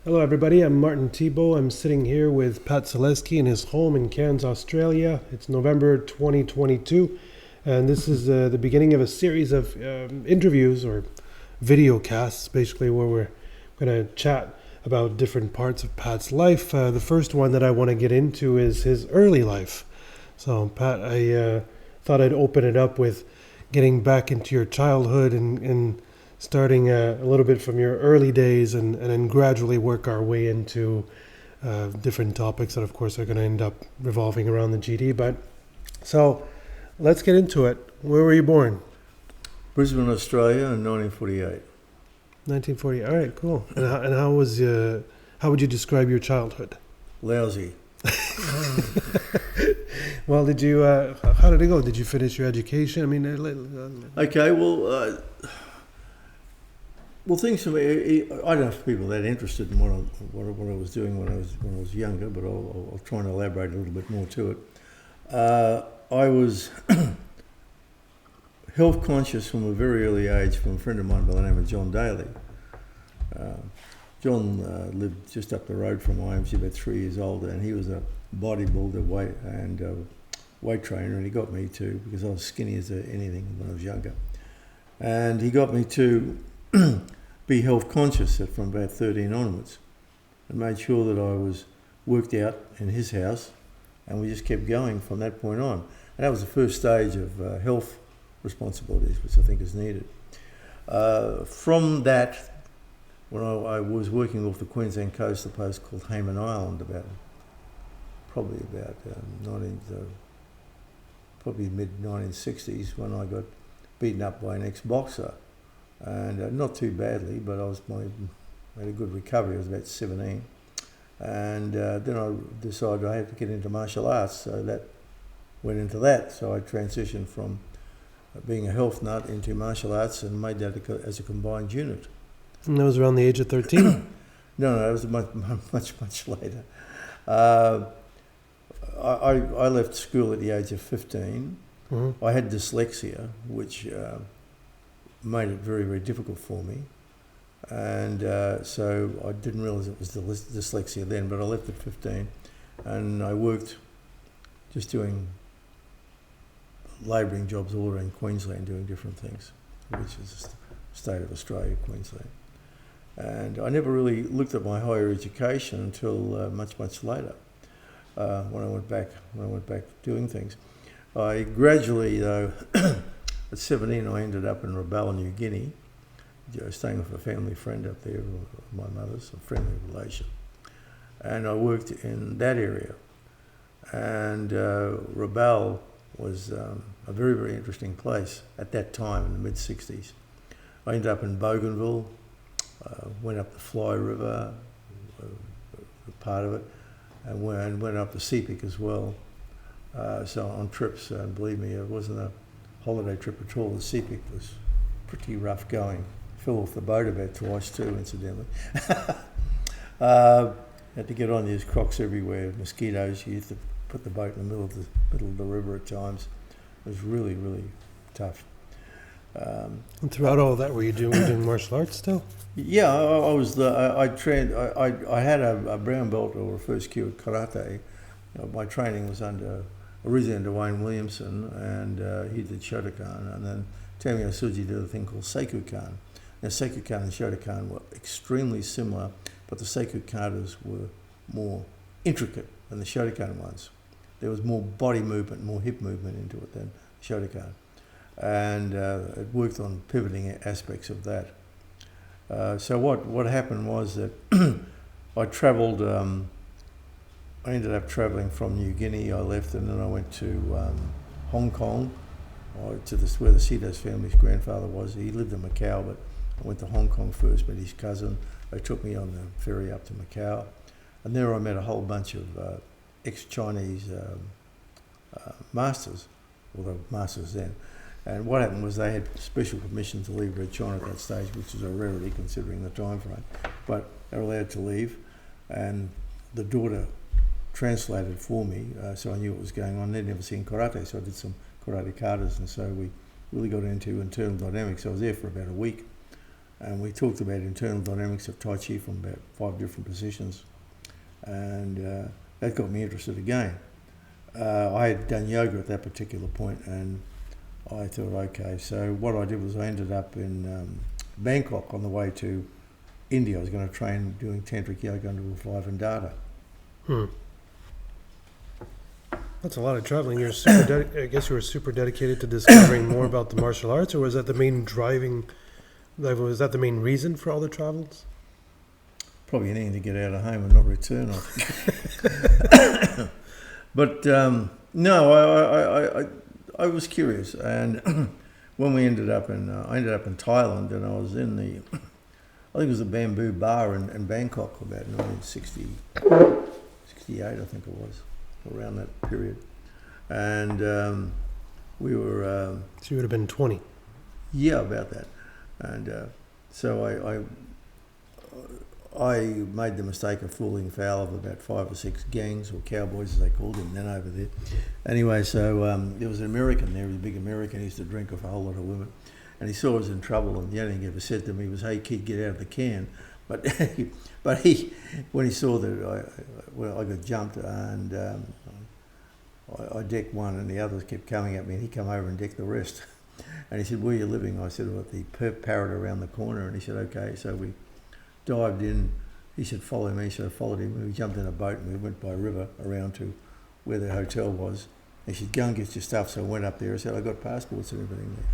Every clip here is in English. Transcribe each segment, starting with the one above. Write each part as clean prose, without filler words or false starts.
Hello everybody, I'm Martin Thibeault. I'm sitting here with Pat Zalewski in his home in Cairns, Australia. It's November 2022, and this is the beginning of a series of interviews or video casts, basically, where we're going to chat about different parts of Pat's life. The first one that I want to get into is his early life. So Pat, I thought I'd open it up with getting back into your childhood and starting a little bit from your early days and then gradually work our way into different topics that, of course, are going to end up revolving around the GD. But so let's get into it. Where were you born? Brisbane, Australia in 1948. 1940. All right, cool. And how was how would you describe your childhood? Lousy. Well, did you? How did it go? Did you finish your education? I mean, Okay, well, things for me. I don't have people that interested in what I was doing when I was younger, but I'll try and elaborate a little bit more to it. I was health conscious from a very early age from a friend of mine by the name of John Daly. John lived just up the road from I am about 3 years older, and he was a bodybuilder, weight trainer, and he got me to, because I was skinny as anything when I was younger, and he got me to be health conscious from about 13 onwards, and made sure that I was worked out in his house, and we just kept going from that point on. And that was the first stage of health responsibilities, which I think is needed. From that, when I was working off the Queensland coast, a place called Hayman Island, probably mid-1960s, when I got beaten up by an ex-boxer. And not too badly, but I had a good recovery. I was about 17, and then I decided I had to get into martial arts, so that went into that. So I transitioned from being a health nut into martial arts and made that as a combined unit. And that was around the age of 13? No, it was much later. I left school at the age of 15. Mm-hmm. I had dyslexia, which made it very, very difficult for me, and so I didn't realise it was dyslexia then, but I left at 15, and I worked just doing labouring jobs all around Queensland, doing different things, which is the state of Australia, Queensland. And I never really looked at my higher education until much later, when I went back doing things. I gradually, though, at 17, I ended up in Thibeault, New Guinea, staying with a family friend up there, my mother's, a friendly relation. And I worked in that area. And Thibeault was a very, very interesting place at that time in the mid-60s. I ended up in Bougainville, went up the Fly River, part of it, and went up the Sepik as well. So on trips, and believe me, it wasn't a holiday trip at all. The Sepik was pretty rough going. Fell off the boat about twice too, incidentally. Had to get on. There's crocs everywhere, mosquitoes. You had to put the boat in the middle of the river at times. It was really, really tough. And throughout all that, were you doing martial arts still? Yeah, I was. I trained. I had a brown belt or a first kyu at karate. My training was originally under Wayne Williamson, and he did Shotokan, and then Tamio Suji did a thing called Seikukan. Now, Seikukan and Shotokan were extremely similar, but the Seikukatas were more intricate than the Shotokan ones. There was more body movement, more hip movement into it than Shotokan, and it worked on pivoting aspects of that. So what happened was that I travelled. I ended up travelling from New Guinea. I left, and then I went to Hong Kong, to where the Sitos family's grandfather was. He lived in Macau, but I went to Hong Kong first, met his cousin. They took me on the ferry up to Macau, and there I met a whole bunch of ex-Chinese masters, although masters then. And what happened was they had special permission to leave Red China at that stage, which was a rarity considering the time frame. But they were allowed to leave, and the daughter translated for me, so I knew what was going on. They'd never seen karate, so I did some karate katas, and so we really got into internal dynamics. I was there for about a week, And we talked about internal dynamics of Tai Chi from about 5 different positions. And that got me interested again. I had done yoga at that particular point, and I thought, okay, so what I did was I ended up in Bangkok on the way to India. I was going to train doing tantric yoga under Wolf Life and Data. That's a lot of traveling. You're super I guess you were super dedicated to discovering more about the martial arts, or was that the main was that the main reason for all the travels? Probably needing to get out of home and not return, I think. But no, I was curious, and when we ended up in, I ended up in Thailand, and I was in the, I think it was the Bamboo Bar in Bangkok about 1968, I think it was, around that period, and we were. So you would have been 20. Yeah, about that, and so I made the mistake of falling foul of about 5 or 6 gangs, or cowboys as they called them then over there. Anyway, so there was an American there, he was a big American, he used to drink off a whole lot of women. And he saw I was in trouble, and the only thing he ever said to me was, "Hey kid, get out of the can." But when he saw that I got jumped, and I decked one, and the others kept coming at me, and he came over and decked the rest. And he said, "Where are you living?" I said, "Well, at the parrot around the corner." And he said, "Okay." So we dived in. He said, "Follow me." So I followed him. We jumped in a boat and we went by river around to where the hotel was. He said, "Go and get your stuff." So I went up there. I said, "I got passports and everything there."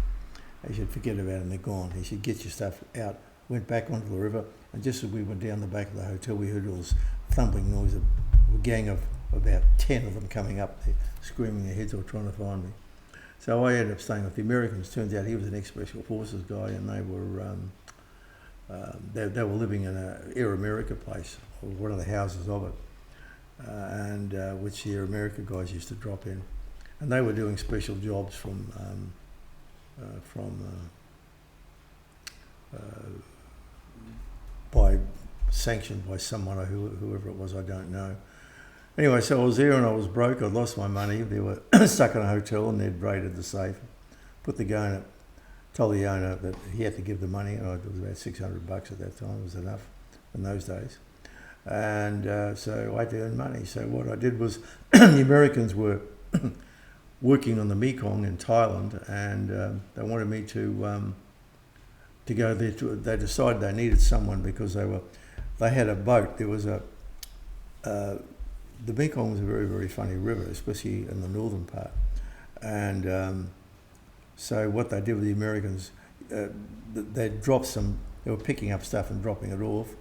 He said, "Forget about them, they're gone." He said, "Get your stuff out." Went back onto the river, and just as we went down the back of the hotel, we heard all this thumping noise. A gang of about 10 of them coming up there, screaming their heads off, trying to find me. So I ended up staying with the Americans. Turns out he was an ex-Special Forces guy, and they were they were living in a Air America place, or one of the houses of it, and which the Air America guys used to drop in, and they were doing special jobs sanctioned by someone or whoever it was, I don't know. Anyway, so I was there and I was broke. I'd lost my money. They were stuck in a hotel and they'd raided the safe, told the owner that he had to give the money, and it was about $600 at that time. It was enough in those days. And so I had to earn money. So what I did was, the Americans were working on the Mekong in Thailand, and they wanted me to go there. They decided they needed someone because they had a boat. There was the Mekong was a very, very funny river, especially in the northern part. And so what they did with the Americans, they were picking up stuff and dropping it off.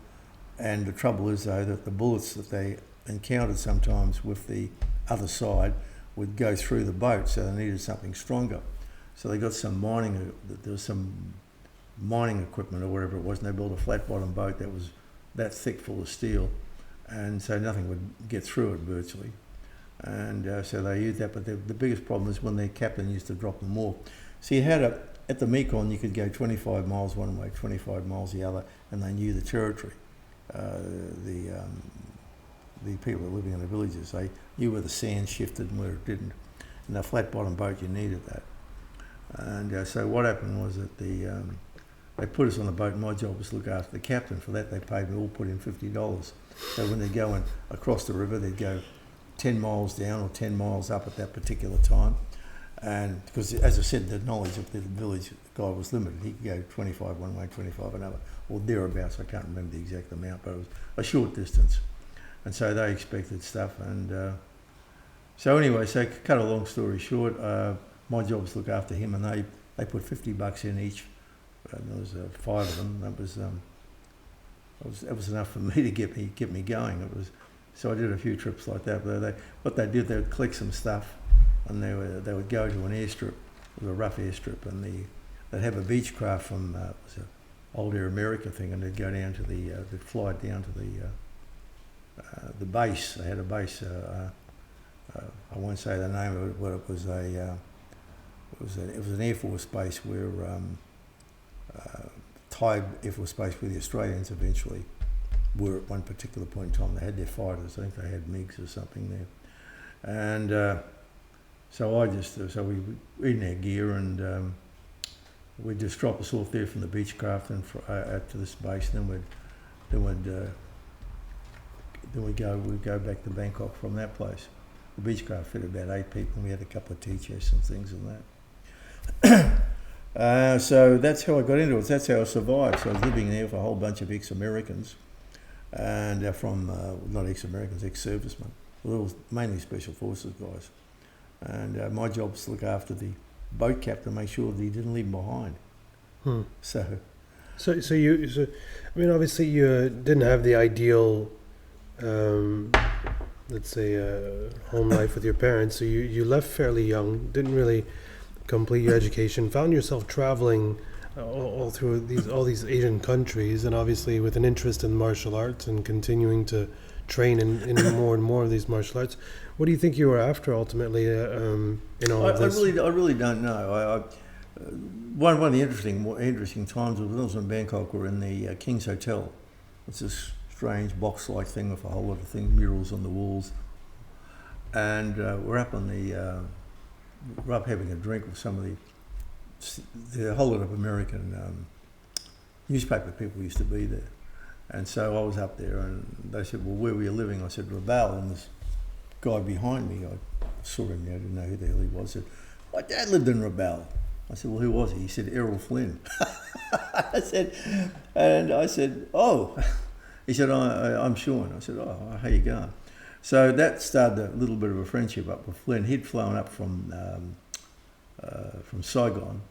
And the trouble is, though, that the bullets that they encountered sometimes with the other side would go through the boat, so they needed something stronger. So they got there was some mining equipment or whatever it was, and they built a flat bottom boat that was that thick full of steel, and so nothing would get through it virtually. And so they used that, but the biggest problem is when their captain used to drop them off. So you had at the Mekong, you could go 25 miles one way, 25 miles the other, and they knew the territory. The people living in the villages, they knew where the sand shifted and where it didn't. In a flat bottom boat, you needed that. And so what happened was that they put us on the boat, and my job was to look after the captain. For that, they paid me, all put in $50. So when they're going across the river, they'd go 10 miles down or 10 miles up at that particular time. And because, as I said, the knowledge of the village guy was limited. He could go 25 one way, 25 another, or thereabouts. I can't remember the exact amount, but it was a short distance. And so they expected stuff. And so anyway, so cut a long story short, my job was to look after him, and they put $50 in each. There was 5 of them. That was enough for me to get me going. So I did a few trips like that. But what they did, they would collect some stuff, and they would go to an airstrip, it was a rough airstrip, and they'd have a Beechcraft from it was an old Air America thing, and they'd go down to they'd fly down to the base. They had a base. I won't say the name of it, but it was an Air Force base where Thai Air Force Base, where the Australians eventually were at one particular point in time. They had their fighters. I think they had MiGs or something there. And so we in our gear, and we'd just drop us off there from the Beechcraft and out to this base, and we'd go back to Bangkok from that place. The Beechcraft fit about 8 people, and we had a couple of teachers and things and that. So that's how I got into it. That's how I survived. So I was living there with a whole bunch of ex-Americans, and not ex-Americans, ex-servicemen. Well, it was mainly Special Forces guys. And my job was to look after the boat captain, make sure that he didn't leave him behind. So I mean, obviously you didn't have the ideal, let's say, home life with your parents. So you left fairly young, didn't really complete your education, found yourself traveling all through all these Asian countries, and obviously with an interest in martial arts and continuing to train in more and more of these martial arts. What do you think you were after ultimately in all of this? I really don't know. One of the interesting times was when I was in Bangkok. We were in the King's Hotel. It's this strange box-like thing with a whole lot of things, murals on the walls. And we're up having a drink with some of the whole lot of American newspaper people used to be there. And so I was up there, and they said, well, where were you living? I said, Rabaul. And this guy behind me, I saw him, I didn't know who the hell he was, said, my dad lived in Rabaul. I said, well, who was he? He said, Errol Flynn. I said, oh. He said, I'm Sean. I said, oh, how you going? So that started a little bit of a friendship up with Flynn. He'd flown up from Saigon,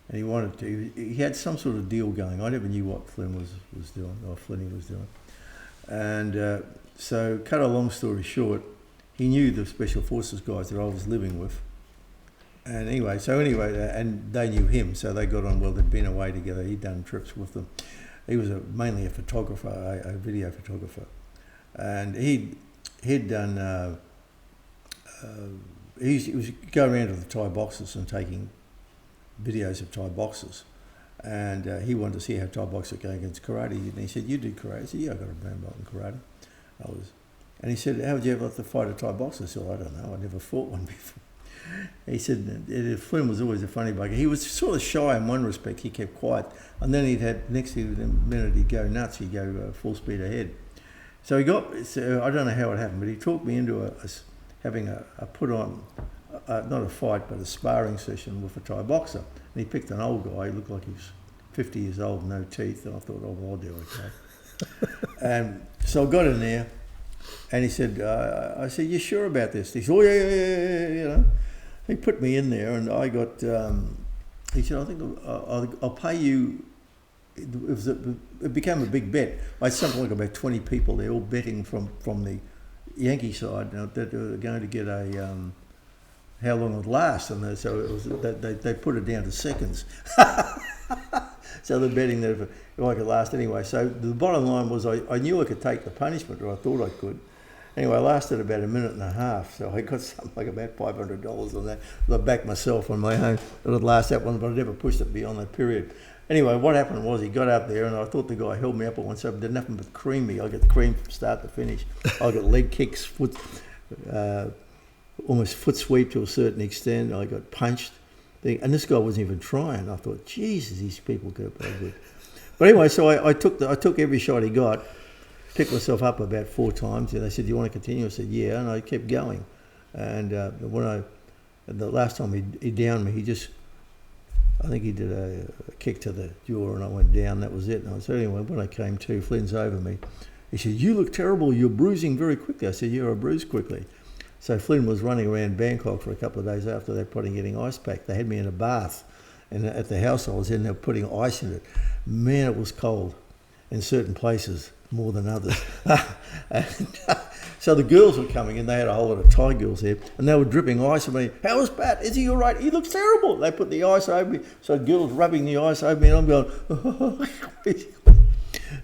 and he wanted to. He had some sort of deal going. I never knew what Flynn was doing, or Flinny was doing. And so, cut a long story short, he knew the Special Forces guys that I was living with. And anyway, and they knew him, so they got on well. They'd been away together. He'd done trips with them. He was mainly a photographer, a video photographer, and he'd done. He was going around to the Thai boxers and taking videos of Thai boxers, and he wanted to see how Thai boxers were going against karate. And he said, "You did karate?" I said, "Yeah, I got a brown belt in karate." And he said, "How would you ever like to fight a Thai boxer?" I said, "I don't know. I never fought one before." He said, Flynn was always a funny bugger. He was sort of shy in one respect. He kept quiet. And then next minute he'd go nuts. He'd go full speed ahead. So I don't know how it happened, but he talked me into having a put on, not a fight, but a sparring session with a Thai boxer. And he picked an old guy. He looked like he was 50 years old, no teeth. And I thought, oh, well, I'll do okay. And so I got in there, and he said, I said, you sure about this? He said, oh, yeah, you know. He put me in there, and I got. He said, "I think I'll pay you." It became a big bet. I had something like about 20 people. They're all betting from the Yankee side now that they were going to get a how long it would last, and so it was they put it down to seconds. So they're betting that if I could last anyway. So the bottom line was I knew I could take the punishment, or I thought I could. Anyway, I lasted about a minute and a half, so I got something like about $500 on that. I backed myself on my own. It would last that one, but I never pushed it beyond that period. Anyway, what happened was he got up there, and I thought the guy held me up at one side, but did nothing but cream me. I got cream from start to finish. I got leg kicks, almost foot sweep to a certain extent. I got punched, and this guy wasn't even trying. I thought, Jesus, these people go pretty good. But anyway, so I took every shot he got. Picked myself up about 4 times, and they said, "Do you want to continue?" I said, "Yeah," and I kept going. And the last time he downed me, I think he did a kick to the jaw, and I went down. That was it. And so anyway, when I came to, Flynn's over me. He said, "You look terrible. You're bruising very quickly." I said, "Yeah, I bruise quickly." So Flynn was running around Bangkok for a couple of days after that, getting ice pack. They had me in a bath, and at the house I was in, they were putting ice in it. Man, it was cold in certain places. More than others. So the girls were coming in. They had a whole lot of Thai girls there, and they were dripping ice on me. "How is Pat? Is he all right? He looks terrible." They put the ice over me. So girls rubbing the ice over me, and I'm going, oh.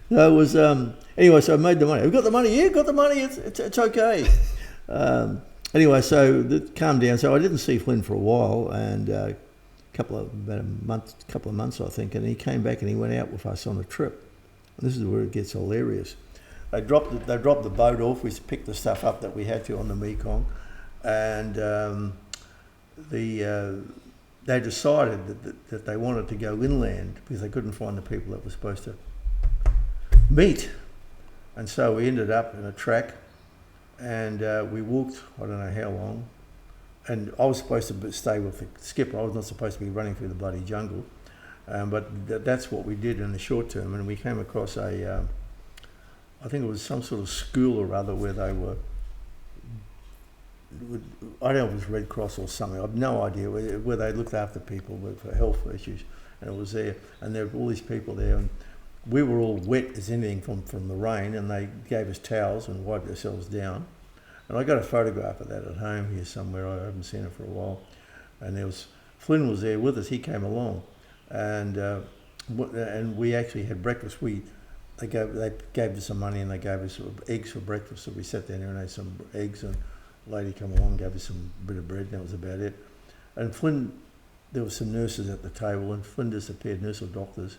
So it was, anyway, so I made the money. "We've got the money. Yeah, got the money. It's okay." Anyway, so it calmed down. So I didn't see Flynn for a while, and about a couple of months, I think, and he came back and he went out with us on a trip. This is where it gets hilarious. They dropped the boat off. We picked the stuff up that we had to on the Mekong, and the they decided that they wanted to go inland because they couldn't find the people that were supposed to meet. And so we ended up in a track, and we walked, I don't know how long, and I was supposed to stay with the skipper. I was not supposed to be running through the bloody jungle, but that's what we did in the short term. And we came across I think it was some sort of school or other where they were, I don't know if it was Red Cross or something, I've no idea, where they looked after people for health issues, and it was there, and there were all these people there, and we were all wet as anything from the rain, and they gave us towels and wiped ourselves down. And I got a photograph of that at home here somewhere. I haven't seen it for a while. And Flynn was there with us. He came along, and we actually had breakfast. They gave us some money, and they gave us eggs for breakfast. So we sat down there and ate some eggs, and a lady came along and gave us some bit of bread, and that was about it. And Flynn, there were some nurses at the table, and Flynn disappeared, nurse or doctors.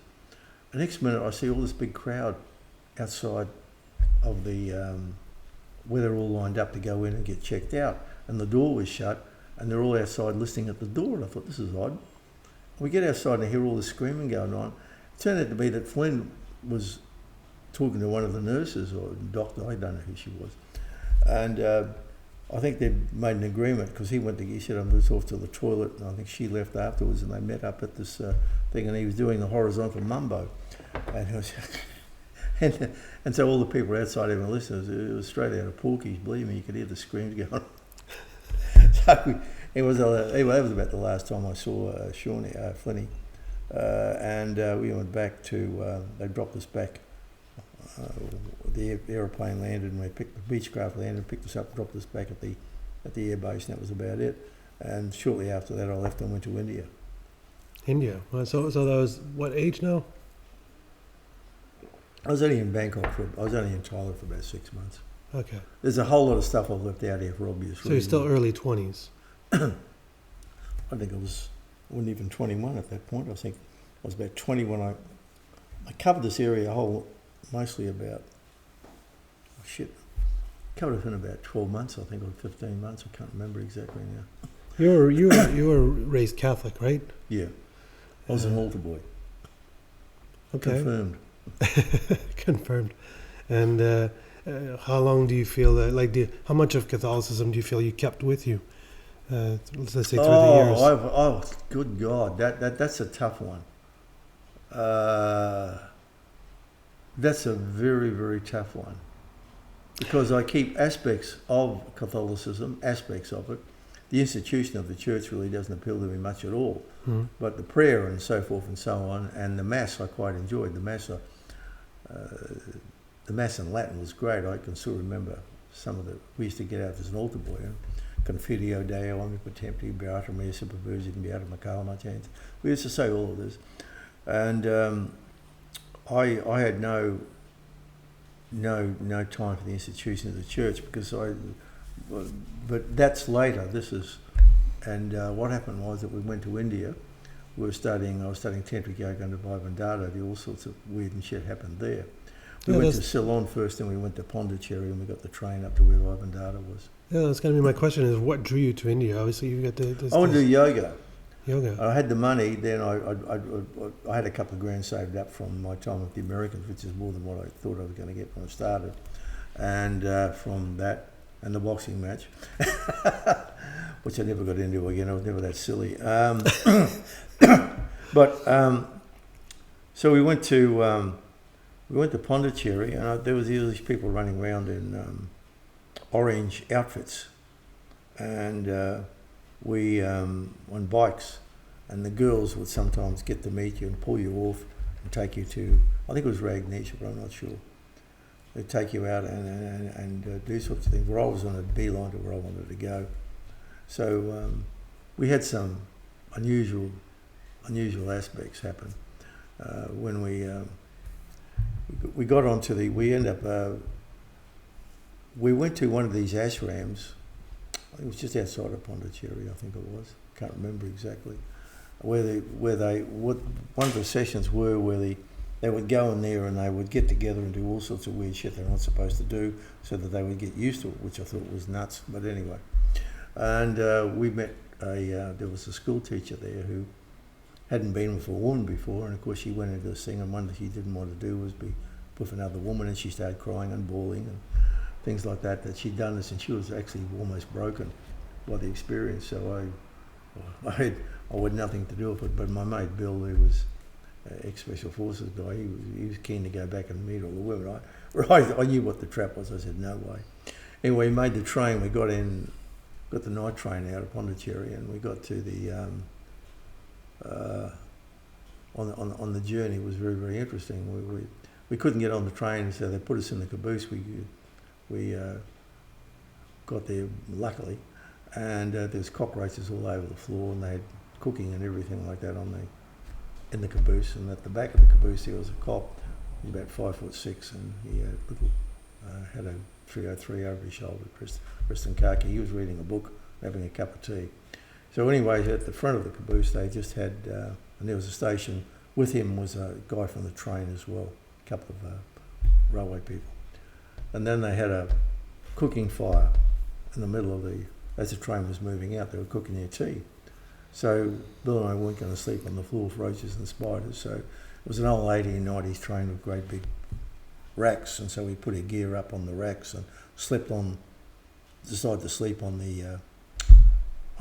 The next minute, I see all this big crowd outside of the where they're all lined up to go in and get checked out, and the door was shut, and they're all outside listening at the door. And I thought, this is odd. We get outside and hear all this screaming going on. It turned out to be that Flynn was talking to one of the nurses or doctor. I don't know who she was, and I think they made an agreement because he said, I'm just off to the toilet, and I think she left afterwards, and they met up at this thing, and he was doing the horizontal mumbo, and it was and so all the people outside even listeners, it was straight out of Porky's, believe me, you could hear the screams going on. So that was about the last time I saw Flinny, and we went back to, they dropped us back. The aeroplane landed, and the Beechcraft landed, picked us up, and dropped us back at the airbase, and that was about it. And shortly after that, I left and went to India. India. Well, so that was what age now? I was only in Bangkok I was only in Thailand for about 6 months. Okay. There's a whole lot of stuff I've left out here for obvious reasons. So you're still early 20s. I think I wasn't even 21 at that point. I think I was about 20 when I covered this area mostly about, covered it in about 12 months, I think, or 15 months. I can't remember exactly now. You were raised Catholic, right? Yeah. I was an altar boy. Okay. Confirmed. Confirmed. And how long do you feel that, how much of Catholicism do you feel you kept with you? Let's say through the years. Good God, that's a tough one. That's a very, very tough one. Because I keep aspects of Catholicism, aspects of it. The institution of the church really doesn't appeal to me much at all. Mm. But the prayer and so forth and so on, and the Mass I quite enjoyed. The Mass in Latin was great. I can still remember we used to get out as an altar boy. Confitio Deo omnipotenti beata Maria super virgin beata Macala Chance. We used to say all of this. And I had no time for the institution of the church because but that's later. What happened was that we went to India. I was studying Tantric Yoga under Vivandada. All sorts of weird and shit happened there. We went to Ceylon first, then we went to Pondicherry, and we got the train up to where Vivandada was. Yeah, that's going to be my question: is what drew you to India? Obviously, you got this. I wanted to do yoga. Yoga. I had the money. Then I had a couple of grand saved up from my time with the Americans, which is more than what I thought I was going to get when I started. And from that and the boxing match, which I never got into again. I was never that silly. So we went to Pondicherry, and there was these people running around in orange outfits, and we on bikes, and the girls would sometimes get to meet you and pull you off and take you to, I think it was Ragnesia, but I'm not sure. They'd take you out and do sorts of things. Where I was on a beeline to where I wanted to go. So we had some unusual aspects happen when we got onto we went to one of these ashrams. It was just outside of Pondicherry, I think it was. Can't remember exactly. One of the sessions were where they would go in there and they would get together and do all sorts of weird shit they're not supposed to do, so that they would get used to it, which I thought was nuts. But anyway, and we met there was a school teacher there who hadn't been with a woman before, and of course she went into this thing, and one that she didn't want to do was be with another woman, and she started crying and bawling and things like that she'd done this, and she was actually almost broken by the experience. So I had nothing to do with it, but my mate Bill, who was ex-special forces guy, he was keen to go back and meet all the women. I knew what the trap was. I said, no way. Anyway, we made the train. We got the night train out of Pondicherry, and we got to the on the journey. It was very, very interesting. We couldn't get on the train, so they put us in the caboose. We got there luckily, and there's cockroaches all over the floor, and they had cooking and everything like that in the caboose. And at the back of the caboose there was a cop. He was about 5'6", and he had a 303 over his shoulder, dressed in khaki. He was reading a book, having a cup of tea. So anyway, at the front of the caboose they just had, and there was a station. With him was a guy from the train as well, a couple of railway people. And then they had a cooking fire in the middle of as the train was moving out, they were cooking their tea. So Bill and I weren't going to sleep on the floor for roaches and spiders, so it was an old 1890s train with great big racks, and so we put our gear up on the racks and decided to sleep on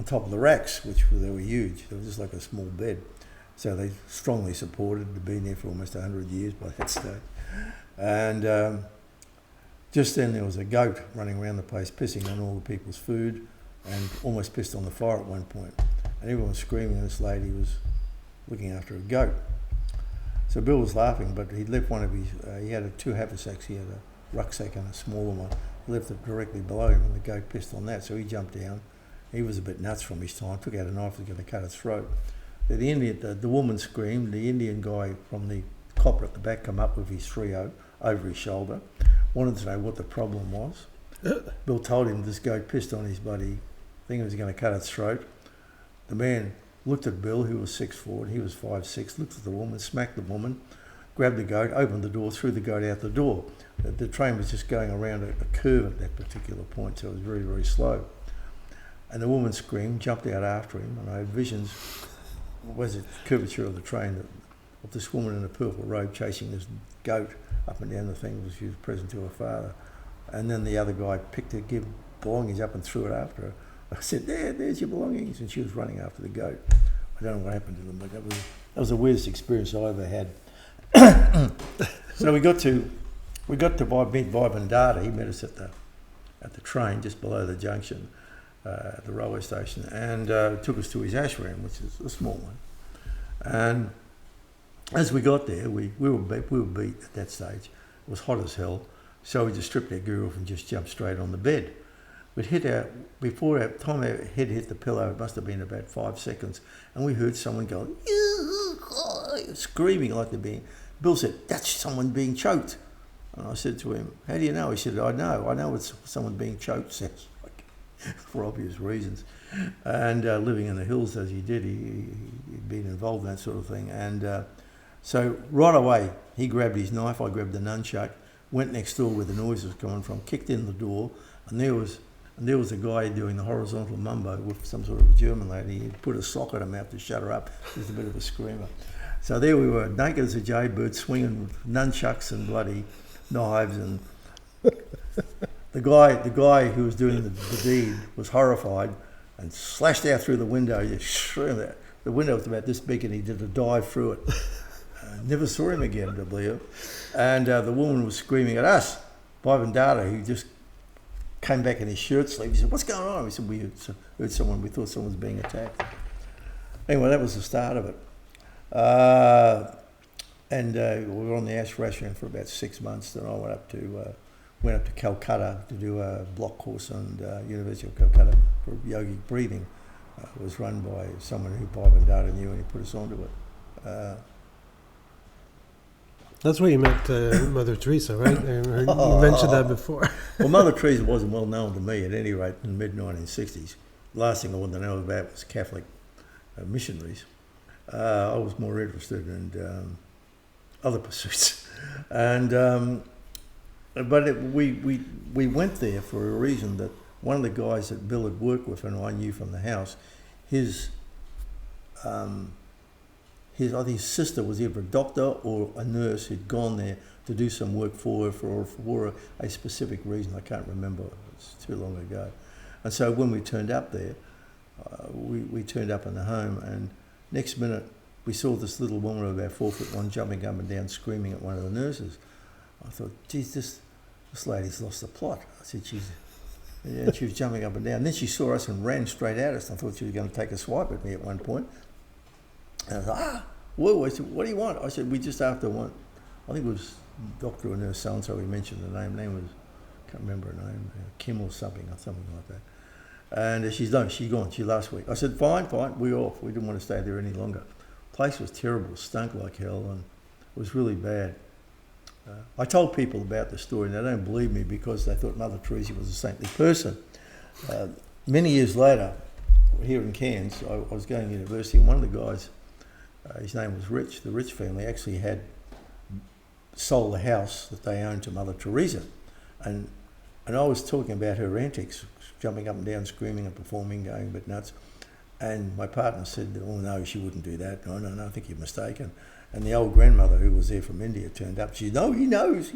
top of the racks, they were huge. They were just like a small bed. So they strongly supported. They'd been there for almost 100 years by that stage. And just then there was a goat running around the place, pissing on all the people's food, and almost pissed on the fire at one point. And everyone was screaming, and this lady was looking after a goat. So Bill was laughing, but he'd left one of his, he had two haversacks. He had a rucksack and a smaller one. He left it directly below him, and the goat pissed on that. So he jumped down. He was a bit nuts from his time, took out a knife, was going to cut its throat. The woman screamed. The Indian guy from the copper at the back come up with his 3-0 over his shoulder, wanted to know what the problem was. Bill told him this goat pissed on his bloody thing, he was going to cut its throat. The man looked at Bill, who was 6'4", and he was 5'6", looked at the woman, smacked the woman, grabbed the goat, opened the door, threw the goat out the door. The train was just going around a curve at that particular point, so it was very, very slow. And the woman screamed, jumped out after him, and I had visions, was it curvature of the train, of this woman in a purple robe chasing this goat up and down the thing, because she was present to her father. And then the other guy picked her, gave belongings up and threw it after her. I said, there's your belongings, and she was running after the goat. I don't know what happened to them, but that was the weirdest experience I ever had. So we got to meet Vibe Data. He met us at the train just below the junction, at the railway station, and took us to his ashram, which is a small one. And as we got there, we were beat at that stage. It was hot as hell, so we just stripped our gear off and just jumped straight on the bed. Before our time our head hit the pillow, it must have been about 5 seconds, and we heard someone going, screaming like they're being. Bill said, "That's someone being choked." And I said to him, "How do you know?" He said, I know it's someone being choked, sounds like, for obvious reasons. And living in the hills as he did, he'd been involved in that sort of thing. And so right away, he grabbed his knife, I grabbed the nunchuck, went next door where the noise was coming from, kicked in the door, and there was a guy doing the horizontal mumbo with some sort of a German lady. He put a sock at her mouth to shut her up. She was a bit of a screamer. So there we were, naked as a jaybird, swinging with nunchucks and bloody knives. And the guy who was doing the deed was horrified and slashed out through the window. The window was about this big, and he did a dive through it. Never saw him again, I believe. And the woman was screaming at us, Vibe Data, who just came back in his shirt sleeve. He said, "What's going on?" We said, "We heard someone. We thought someone was being attacked." Anyway, that was the start of it. And we were on the ashram for about 6 months. Then I went up to Calcutta to do a block course on University of Calcutta for yogic breathing. It was run by someone who Vibe Data knew, and he put us onto it. That's where you met Mother Teresa, right? You mentioned that before. Well, Mother Teresa wasn't well known to me, at any rate, in the mid-1960s. The last thing I wanted to know about was Catholic missionaries. I was more interested in other pursuits. And we went there for a reason, that one of the guys that Bill had worked with and I knew from the house, his I think his sister was either a doctor or a nurse who'd gone there to do some work for her for a specific reason. I can't remember. It's too long ago. And so when we turned up there, we turned up in the home, and next minute we saw this little woman of about 4'1" jumping up and down, screaming at one of the nurses. I thought, geez, this lady's lost the plot. I said, and she was jumping up and down. And then she saw us and ran straight at us. I thought she was going to take a swipe at me at one point. And I thought, whoa, I said, what do you want? I said, we just after one, I think it was doctor or nurse so-and-so, we mentioned the name. Name was, can't remember her name, Kim or something like that. And she's gone, she last week. I said, fine, we're off. We didn't want to stay there any longer. The place was terrible, stunk like hell, and it was really bad. I told people about the story, and they don't believe me because they thought Mother Teresa was a saintly person. Many years later, here in Cairns, I was going to university, and one of the guys, his name was Rich, the Rich family actually had sold the house that they owned to Mother Teresa. And I was talking about her antics, jumping up and down, screaming and performing, going a bit nuts. And my partner said, oh no, she wouldn't do that. No, I think you're mistaken. And the old grandmother who was there from India turned up. She said, no, he knows.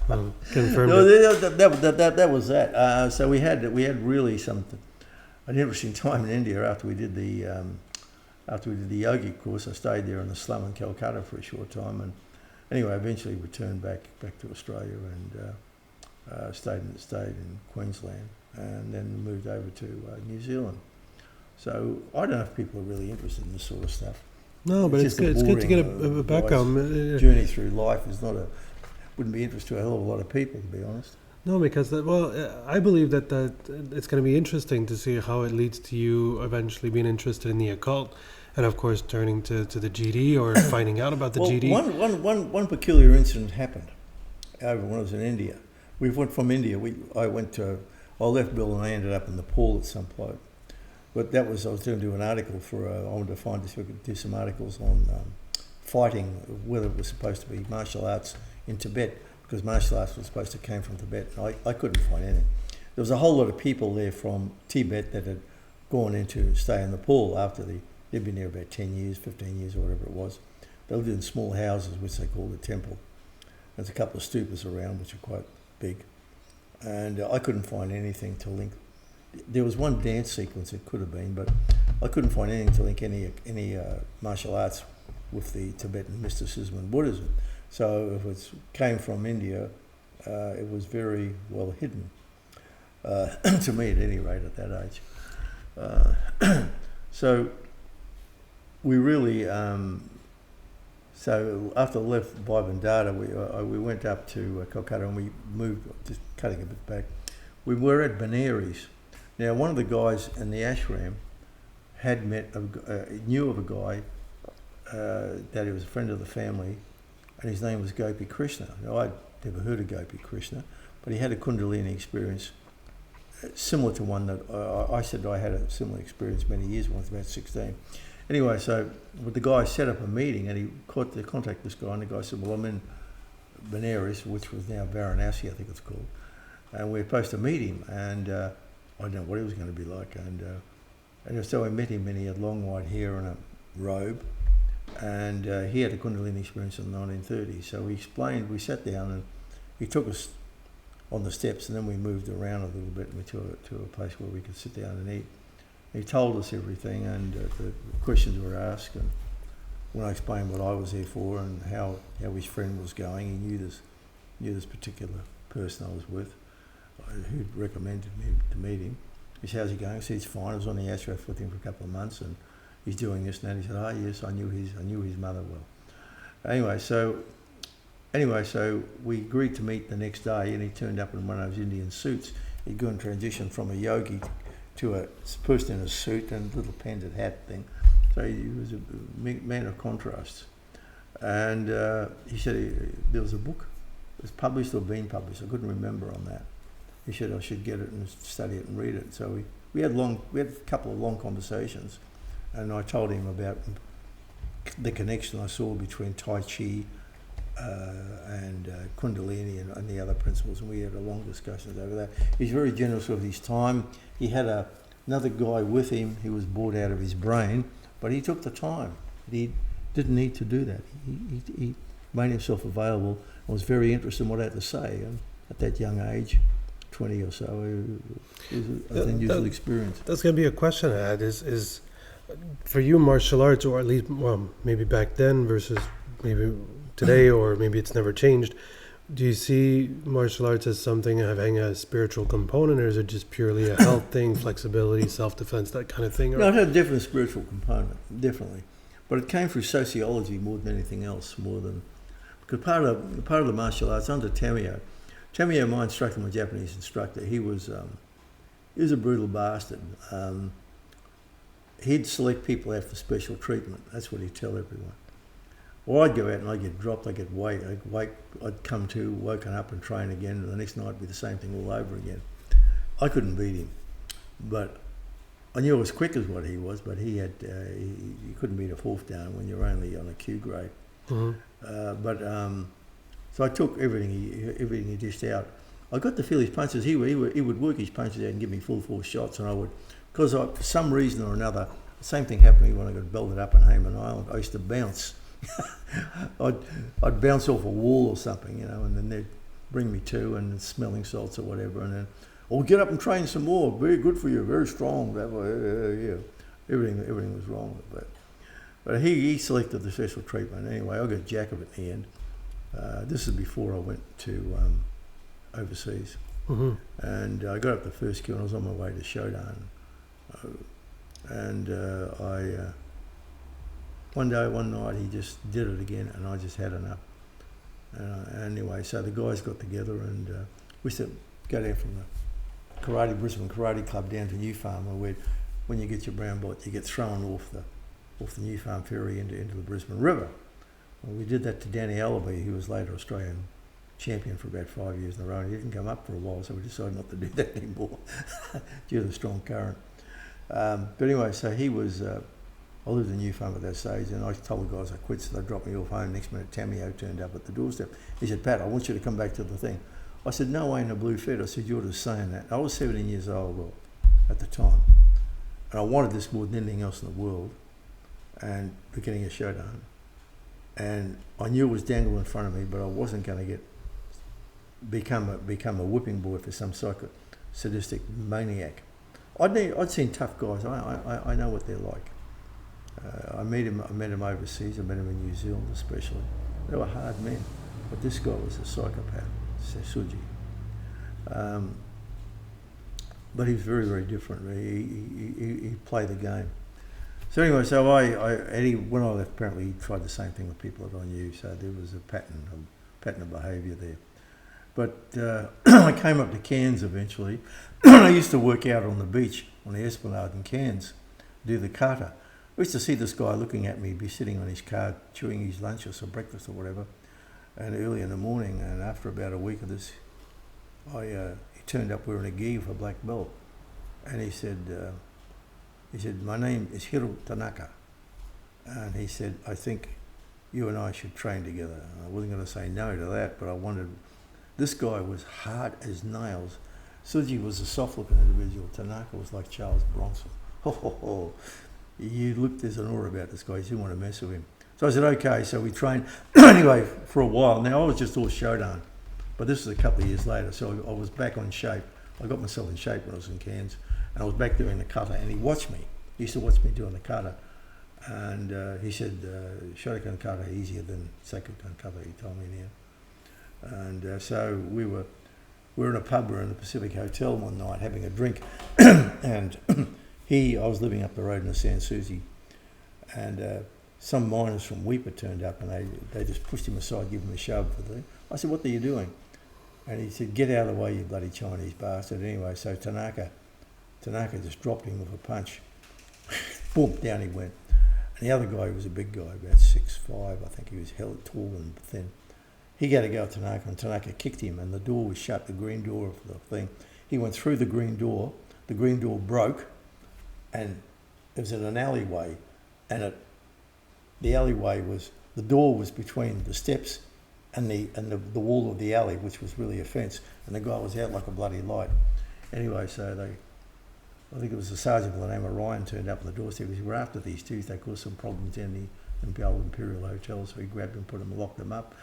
Well, confirmed No, it. that was that. So we had really an interesting time in India after we did the yogi course. I stayed there in the slum in Calcutta for a short time, and anyway, eventually returned back to Australia and stayed in Queensland, and then moved over to New Zealand. So I don't know if people are really interested in this sort of stuff. No, but it's good to get a background. Journey through life wouldn't be interesting to a hell of a lot of people, to be honest. No, because I believe that it's going to be interesting to see how it leads to you eventually being interested in the occult, and of course turning to the GD or finding out about the GD. One peculiar incident happened over when I was in India. We went from India. I left Bill and I ended up in Nepal at some point. But I was going to do an article I wanted to find if we could do some articles on fighting, whether it was supposed to be martial arts in Tibet, because martial arts was supposed to came from Tibet. I couldn't find anything. There was a whole lot of people there from Tibet that had gone in to stay in Nepal after they'd been there about 10 years, 15 years or whatever it was. They lived in small houses, which they call the temple. There's a couple of stupas around, which are quite big. And I couldn't find anything to link. There was one dance sequence it could have been, but I couldn't find anything to link any martial arts with the Tibetan mysticism and Buddhism. So if it came from India, it was very well hidden, to me at any rate at that age. So we really, so after I left Bhai we went up to Calcutta and we moved, just cutting a bit back, we were at Benares. Now, one of the guys in the ashram had knew of a guy that he was a friend of the family, and his name was Gopi Krishna. Now, I'd never heard of Gopi Krishna, but he had a Kundalini experience similar to one that I said I had a similar experience many years ago, when I was about 16. Anyway, so the guy set up a meeting, and he contacted this guy, and the guy said, well, I'm in Benares, which was now Varanasi, I think it's called, and we're supposed to meet him, and I didn't know what he was going to be like, and so I met him, and he had long white hair and a robe, and he had a Kundalini experience in the 1930s. So we sat down, and he took us on the steps, and then we moved around a little bit, and we to a place where we could sit down and eat. He told us everything, and the questions were asked, and when I explained what I was there for and how his friend was going, he knew this particular person I was with, who'd recommended me to meet him. He said, how's he going? I said, he's fine. I was on the Ashrath with him for a couple of months, and he's doing this and that. He said, yes, I knew his mother well. Anyway, so we agreed to meet the next day, and he turned up in one of those Indian suits. He'd gone transition from a yogi to a person in a suit and a little painted hat thing. So he was a man of contrasts. And he said there was a book. It was published or been published. I couldn't remember on that. He said I should get it and study it and read it. So we had a couple of long conversations, and I told him about the connection I saw between Tai Chi and Kundalini and the other principles, and we had a long discussion over that. He's very generous with his time. He had another guy with him. He was bored out of his brain, but he took the time. He didn't need to do that. He made himself available and was very interested in what I had to say. At that young age, 20 or so, it was an unusual experience. That's going to be a question I had is for you martial arts, or at least maybe back then versus maybe today, or maybe it's never changed. Do you see martial arts as something having a spiritual component, or is it just purely a health thing, flexibility, self-defense, that kind of thing? No, it had a different spiritual component, definitely. But it came through sociology more than anything else, because part of the martial arts under Thibeault, my instructor, my Japanese instructor, he was a brutal bastard. He'd select people out for special treatment. That's what he'd tell everyone. Or I'd go out and I'd get dropped, I'd come to, woken up and train again, and the next night it'd be the same thing all over again. I couldn't beat him, but I knew I was quick as what he was, but he couldn't beat a fourth down when you're only on a Q grade. Mm-hmm. So I took everything he dished out. I got to feel his punches. He would work his punches out and give me full force shots, and I would, because for some reason or another, the same thing happened to me when I got belted up in Hayman Island. I used to bounce. I'd bounce off a wall or something, and then they'd bring me to, and smelling salts or whatever, and then, get up and train some more. Very good for you, very strong. Everything was wrong with it. But he selected the special treatment. Anyway, I got jack of it in the end. This is before I went to overseas. Mm-hmm. And I got up the first Q and I was on my way to Shodan. One night he just did it again, and I just had enough. Anyway, so the guys got together, and we used to go down from the Brisbane Karate Club down to New Farm, where when you get your brown belt, you get thrown off the New Farm ferry into the Brisbane River. Well, we did that to Danny Allaby, who was later Australian champion for about 5 years in a row. He didn't come up for a while, so we decided not to do that anymore due to the strong current. But anyway, so he was. I lived in New Farm at that stage, and I told the guys I quit, so they dropped me off home. Next minute, Thibeault turned up at the doorstep. He said, "Pat, I want you to come back to the thing." I said, "No way in a blue feather." I said, "You're just saying that." I was 17 years old at the time, and I wanted this more than anything else in the world, and beginning a Shodan. And I knew it was dangled in front of me, but I wasn't going to become a whipping boy for some sadistic maniac. I'd seen tough guys. I know what they're like. I met him overseas. I met him in New Zealand especially. They were hard men, but this guy was a psychopath, Suji. But he was very, very different. He played the game. So anyway, Eddie, when I left, apparently he tried the same thing with people that I knew. So there was a pattern of behaviour there. But I came up to Cairns eventually. I used to work out on the beach on the Esplanade in Cairns, do the kata. I used to see this guy looking at me, be sitting on his car, chewing his lunch or some breakfast or whatever, and early in the morning. And after about a week of this, he turned up wearing a gi with a black belt, and he said, "My name is Hiro Tanaka," and he said, "I think you and I should train together." And I wasn't going to say no to that, but I wanted. This guy was hard as nails. Suji was a soft-looking individual. Tanaka was like Charles Bronson. You looked, there's an aura about this guy. You didn't want to mess with him. So I said, okay. So we trained anyway for a while. Now I was just all Shodan, but this was a couple of years later. So I was back on shape. I got myself in shape when I was in Cairns, and I was back doing the kata. And he watched me. He used to watch me doing the kata, and he said, "Shotokan kata easier than Sakukan kata." He told me in here. And so we were in a pub, we were in the Pacific Hotel one night having a drink, and I was living up the road in the San Souci, and some miners from Weipa turned up, and they just pushed him aside, gave him a shove for the thing. I said, "What are you doing?" And he said, "Get out of the way, you bloody Chinese bastard." Anyway, so Tanaka just dropped him with a punch. Boom, down he went. And the other guy was a big guy, about 6'5", I think. He was hell tall and thin. He got to go at Tanaka, and Tanaka kicked him, and the door was shut, the green door of the thing. He went through the green door broke, and it was in an alleyway, and the alleyway the door was between the steps and the wall of the alley, which was really a fence, and the guy was out like a bloody light. Anyway, so I think it was a sergeant by the name of Ryan turned up on the doorstep. He said, we're after these two. They caused some problems in the old Imperial Hotel, so he grabbed them, put them, locked them up.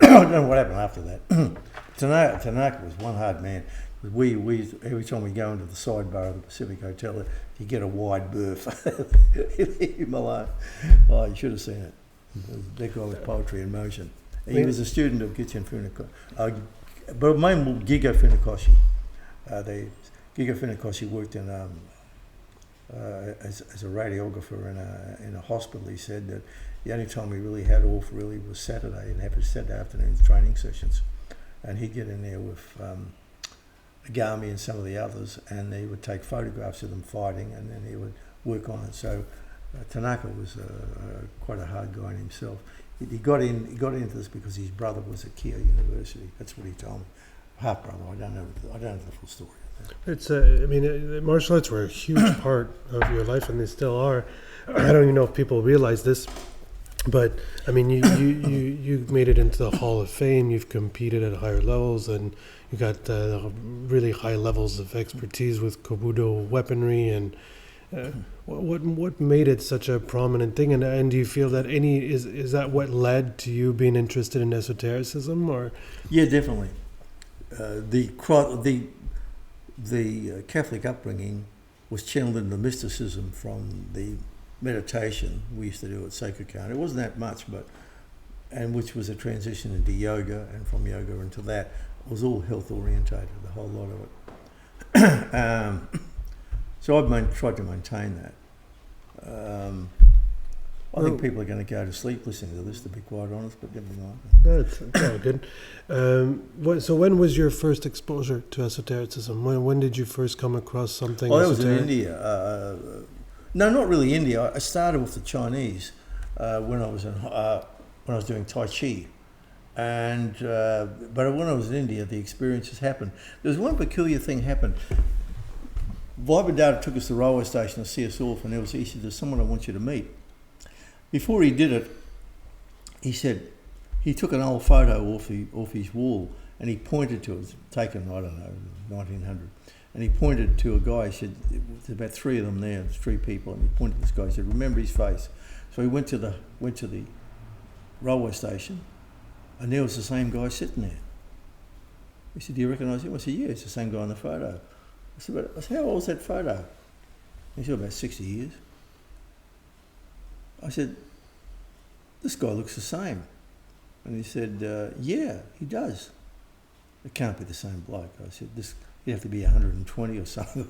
I don't know what happened after that. Tanaka was one hard man. We every time we go into the sidebar of the Pacific Hotel, you get a wide berth. Leave him alone. Oh, you should have seen it. That guy was poetry in motion. He was a student of Gichin Funakoshi, but mainly Giga Funakoshi. Giga Funakoshi worked in as a radiographer in a hospital. He said that the only time he really had off really was Saturday, and have Saturday afternoon training sessions, and he'd get in there with Agami and some of the others, and he would take photographs of them fighting, and then he would work on it. So Tanaka was quite a hard guy in himself. He got into this because his brother was at Keio University. That's what he told me. Half brother. I don't know the full story. It's I mean, martial arts were a huge part of your life, and they still are. I don't even know if people realize this, but I mean, you made it into the Hall of Fame. You've competed at higher levels, and you got really high levels of expertise with Kobudo weaponry. And what made it such a prominent thing? And do you feel that is that what led to you being interested in esotericism, or? Yeah, definitely. The Catholic upbringing was channeled into mysticism from the meditation we used to do at Seikokan. It wasn't that much, and which was a transition into yoga, and from yoga into that, it was all health orientated, the whole lot of it. So I've tried to maintain that. I think people are going to go to sleep listening to this, to be quite honest, but never mind. No, it's all good. So when was your first exposure to esotericism? When did you first come across something that was in India. No, not really India. I started with the Chinese when I was doing Tai Chi. But when I was in India, the experiences happened. There was one peculiar thing happened. Vibradata took us to the railway station to see us off, and he said, there's someone I want you to meet. Before he did it, he said he took an old photo off his wall, and he pointed to it, taken, I don't know, 1900, and he pointed to a guy. He said, there's about three of them there, there's three people, and he pointed to this guy. He said, remember his face. So he went to the railway station, and there was the same guy sitting there. He said, do you recognise him? I said, yeah, it's the same guy in the photo. I said, how old was that photo? He said, about 60 years. I said, this guy looks the same. And he said, yeah, he does. It can't be the same bloke. I said, he'd have to be 120 or something.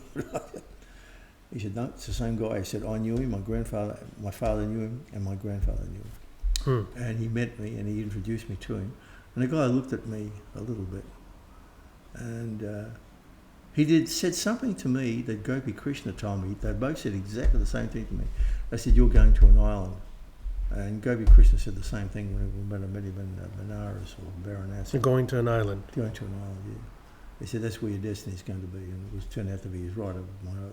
He said, no, it's the same guy. He said, I knew him, my father knew him, and my grandfather knew him. And he met me, and he introduced me to him. And the guy looked at me a little bit. And he said something to me that Gopi Krishna told me. They both said exactly the same thing to me. They said, you're going to an island. And Gopi Krishna said the same thing when I met him in Benares or Varanasi. You're going to an island? Going to an island, yeah. He said, that's where your destiny's going to be. And it turned out to be his right.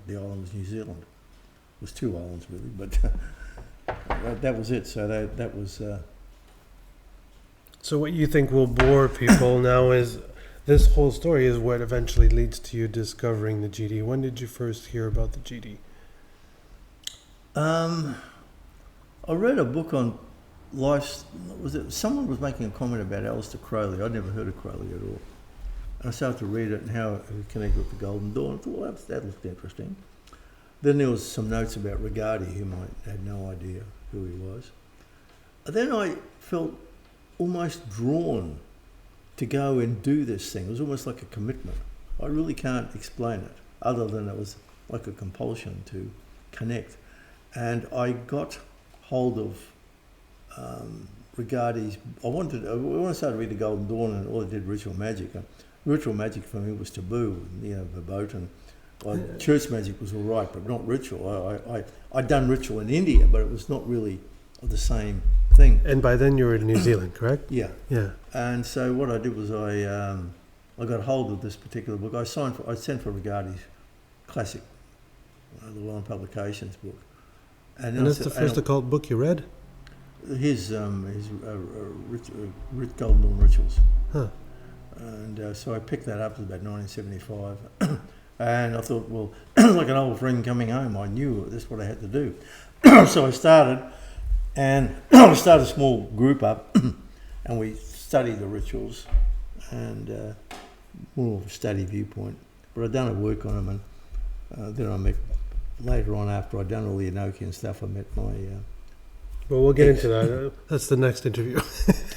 The island was New Zealand. It was two islands, really, but that was it. So that was... So what you think will bore people now is... This whole story is what eventually leads to you discovering the GD. When did you first hear about the GD? I read a book on life. Someone was making a comment about Aleister Crowley. I'd never heard of Crowley at all. And I started to read it and how it connected with the Golden Dawn. I thought, well, that looked interesting. Then there was some notes about Rigardi, whom I had no idea who he was. And then I felt almost drawn to go and do this thing. It was almost like a commitment. I really can't explain it, other than it was like a compulsion to connect. And I got hold of Rigardi's... When I started to read the Golden Dawn, and all I did ritual magic. Ritual magic for me was taboo, verboten. Church magic was all right, but not ritual. I'd done ritual in India, but it was not really the same thing. And by then you were in New Zealand, correct? Yeah. Yeah. And so what I did was I got hold of this particular book. I sent for Rigardi's classic, the Llewellyn Publications book. And that's the first occult book you read? His Golden Dawn Rituals. Huh. And so I picked that up. It was about 1975. And I thought, well, like an old friend coming home, I knew that's what I had to do. So I started, and I started a small group up, and we studied the rituals, and more of a study viewpoint. But I'd done a work on them, and then I met, later on after I'd done all the Enochian stuff, I met my... Well, we'll get into that. That's the next interview.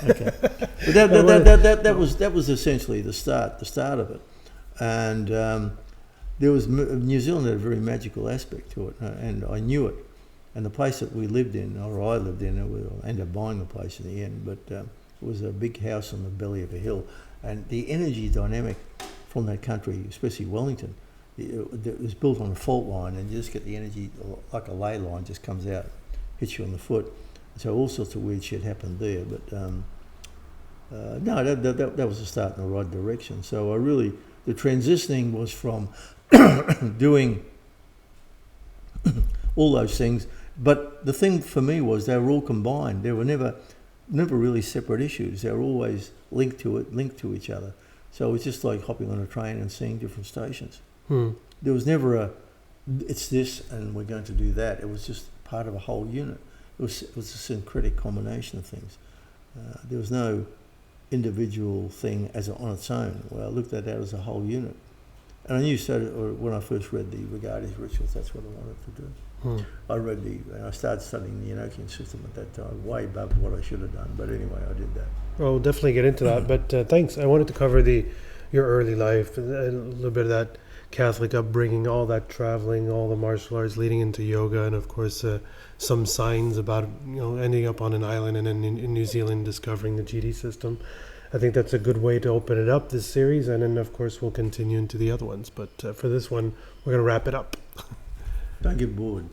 Okay. But that was essentially the start of it. And there was... New Zealand had a very magical aspect to it, and I knew it. And the place that we lived in, or I lived in, I ended up buying the place in the end, but it was a big house on the belly of a hill. And the energy dynamic from that country, especially Wellington, it was built on a fault line, and you just get the energy like a ley line, just comes out, hits you on the foot. So all sorts of weird shit happened there. But no, that was a start in the right direction. So I really, the transitioning was from doing all those things. But the thing for me was they were all combined. They were never really separate issues. They were always linked to each other. So it was just like hopping on a train and seeing different stations. There was never it's this and we're going to do that. It was just part of a whole unit. It was a syncretic combination of things. There was no individual thing on its own. Well, I looked at that as a whole unit. And I knew when I first read the Regardie's Rituals, that's what I wanted to do. I started studying the Enochian system at that time, way above what I should have done. But anyway, I did that. Well, we'll definitely get into that. But thanks. I wanted to cover your early life, a little bit of that Catholic upbringing, all that traveling, all the martial arts leading into yoga, and of course some signs about ending up on an island and in New Zealand discovering the GD system. I think that's a good way to open it up, this series, and then of course we'll continue into the other ones. But for this one, we're going to wrap it up. Don't get bored.